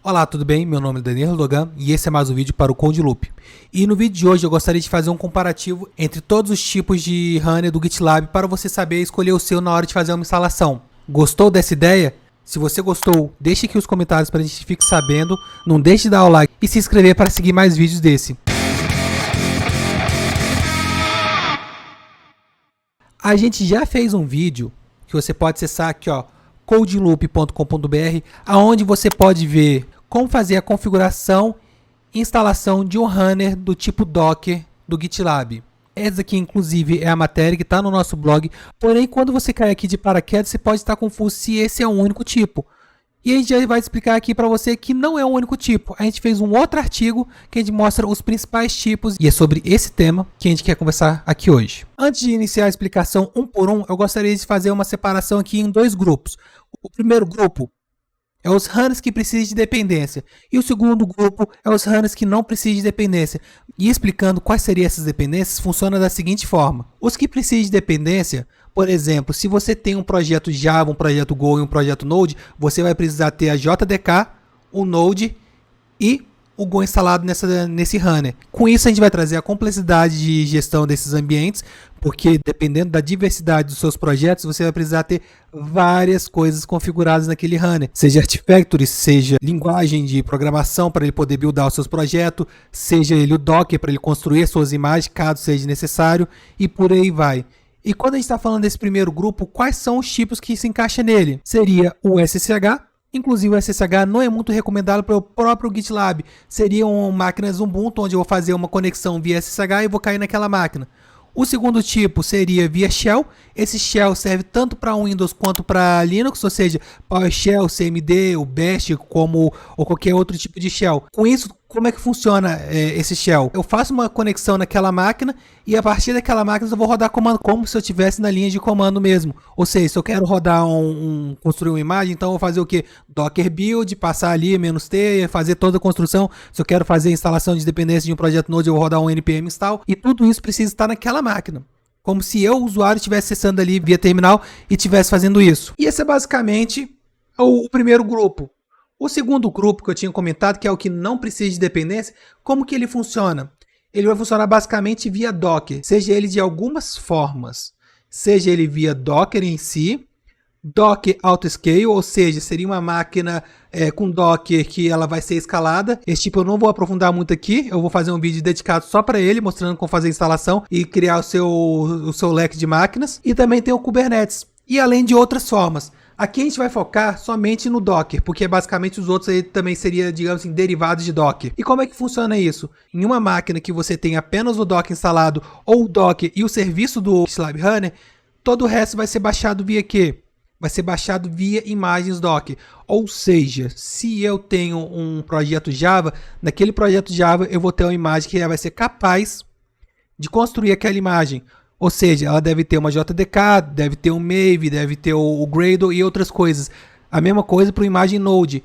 Olá, tudo bem? Meu nome é Daniel Logan e esse é mais um vídeo para o CodeLoop. E no vídeo de hoje eu gostaria de fazer um comparativo entre todos os tipos de runner do GitLab para você saber escolher o seu na hora de fazer uma instalação. Gostou dessa ideia? Se você gostou, deixe aqui os comentários para a gente fique sabendo, não deixe de dar o like e se inscrever para seguir mais vídeos desse. A gente já fez um vídeo que você pode acessar aqui, ó, codeloop.com.br, aonde você pode ver como fazer a configuração e instalação de um runner do tipo Docker do GitLab. Essa aqui, inclusive, é a matéria que está no nosso blog, porém, quando você cair aqui de paraquedas, você pode estar confuso se esse é um único tipo. E a gente já vai explicar aqui para você que não é um único tipo. A gente fez um outro artigo que a gente mostra os principais tipos e é sobre esse tema que a gente quer conversar aqui hoje. Antes de iniciar a explicação um por um, eu gostaria de fazer uma separação aqui em dois grupos. O primeiro grupo é os runners que precisam de dependência e o segundo grupo é os runners que não precisam de dependência. E explicando quais seriam essas dependências, funciona da seguinte forma. Os que precisam de dependência, por exemplo, se você tem um projeto Java, um projeto Go e um projeto Node, você vai precisar ter a JDK, o Node e o Go instalado nesse runner. Com isso a gente vai trazer a complexidade de gestão desses ambientes, porque dependendo da diversidade dos seus projetos, você vai precisar ter várias coisas configuradas naquele runner. Seja Artifactory, seja linguagem de programação para ele poder buildar os seus projetos, seja ele o Docker para ele construir as suas imagens, caso seja necessário, e por aí vai. E quando a gente está falando desse primeiro grupo, quais são os tipos que se encaixam nele? Seria o SSH, inclusive o SSH não é muito recomendado para o próprio GitLab. Seriam máquinas Ubuntu, onde eu vou fazer uma conexão via SSH e vou cair naquela máquina. O segundo tipo seria via Shell. Esse Shell serve tanto para Windows quanto para Linux, ou seja, PowerShell, CMD, o Bash, ou qualquer outro tipo de Shell. Com isso, como é que funciona esse Shell? Eu faço uma conexão naquela máquina e a partir daquela máquina eu vou rodar comando como se eu estivesse na linha de comando mesmo. Ou seja, se eu quero rodar construir uma imagem, então eu vou fazer o que? Docker build, passar ali, "-t", fazer toda a construção. Se eu quero fazer a instalação de dependência de um projeto Node, eu vou rodar um npm install. E tudo isso precisa estar naquela máquina. Como se eu, o usuário, estivesse acessando ali via terminal e estivesse fazendo isso. E esse é basicamente o primeiro grupo. O segundo grupo que eu tinha comentado, que é o que não precisa de dependência, como que ele funciona? Ele vai funcionar basicamente via Docker, seja ele de algumas formas. Seja ele via Docker em si, Docker Autoscale, ou seja, seria uma máquina com Docker que ela vai ser escalada. Esse tipo eu não vou aprofundar muito aqui, eu vou fazer um vídeo dedicado só para ele, mostrando como fazer a instalação e criar o seu leque de máquinas. E também tem o Kubernetes, e além de outras formas. Aqui a gente vai focar somente no Docker, porque basicamente os outros aí também seriam, digamos assim, derivados de Docker. E como é que funciona isso? Em uma máquina que você tem apenas o Docker instalado, ou o Docker e o serviço do GitLab Runner, todo o resto vai ser baixado via quê? Vai ser baixado via imagens Docker. Ou seja, se eu tenho um projeto Java, naquele projeto Java eu vou ter uma imagem que vai ser capaz de construir aquela imagem. Ou seja, ela deve ter uma JDK, deve ter um Maven, deve ter o Gradle e outras coisas. A mesma coisa para o imagem Node.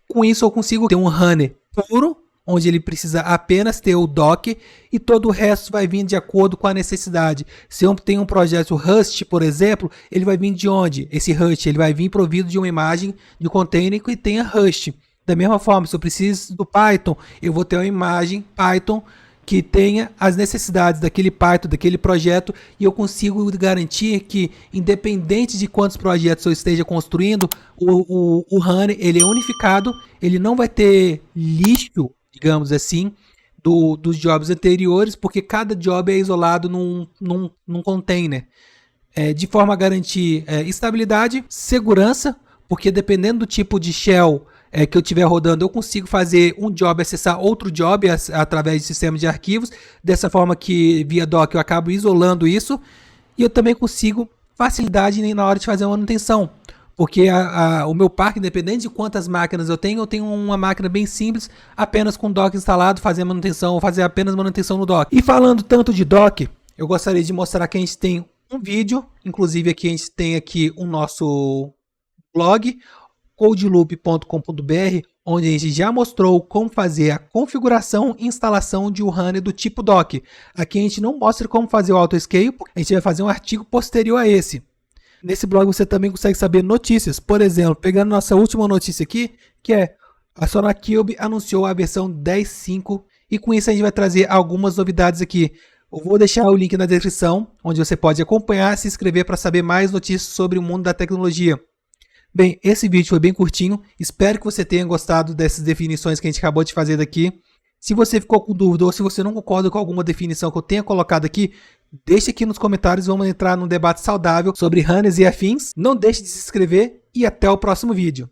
Com isso eu consigo ter um runner puro, onde ele precisa apenas ter o Docker e todo o resto vai vir de acordo com a necessidade. Se eu tenho um projeto Rust, por exemplo, ele vai vir de onde? Esse Rust ele vai vir provido de uma imagem de container que tenha Rust. Da mesma forma, se eu preciso do Python, eu vou ter uma imagem Python que tenha as necessidades daquele Python, daquele projeto, e eu consigo garantir que, independente de quantos projetos eu esteja construindo, o runner ele é unificado, ele não vai ter lixo, digamos assim, dos jobs anteriores, porque cada job é isolado num container, de forma a garantir estabilidade, segurança, porque dependendo do tipo de shell que eu estiver rodando, eu consigo fazer um job acessar outro job através de sistema de arquivos, dessa forma que via Docker eu acabo isolando isso, e eu também consigo facilidade na hora de fazer a manutenção, porque o meu parque, independente de quantas máquinas eu tenho uma máquina bem simples, apenas com Docker instalado, fazer a manutenção, ou fazer apenas manutenção no Docker. E falando tanto de Docker, eu gostaria de mostrar que a gente tem um vídeo, inclusive aqui a gente tem aqui o nosso blog, codeloop.com.br, onde a gente já mostrou como fazer a configuração e instalação de um runner do tipo Docker. Aqui a gente não mostra como fazer o autoscale, a gente vai fazer um artigo posterior a esse. Nesse blog você também consegue saber notícias, por exemplo, pegando nossa última notícia aqui, que é A SonarCube anunciou a versão 10.5 e com isso a gente vai trazer algumas novidades aqui. Eu vou deixar o link na descrição, onde você pode acompanhar e se inscrever para saber mais notícias sobre o mundo da tecnologia. Bem, esse vídeo foi bem curtinho, espero que você tenha gostado dessas definições que a gente acabou de fazer daqui. Se você ficou com dúvida ou se você não concorda com alguma definição que eu tenha colocado aqui, deixe aqui nos comentários, vamos entrar num debate saudável sobre runners e afins. Não deixe de se inscrever e até o próximo vídeo.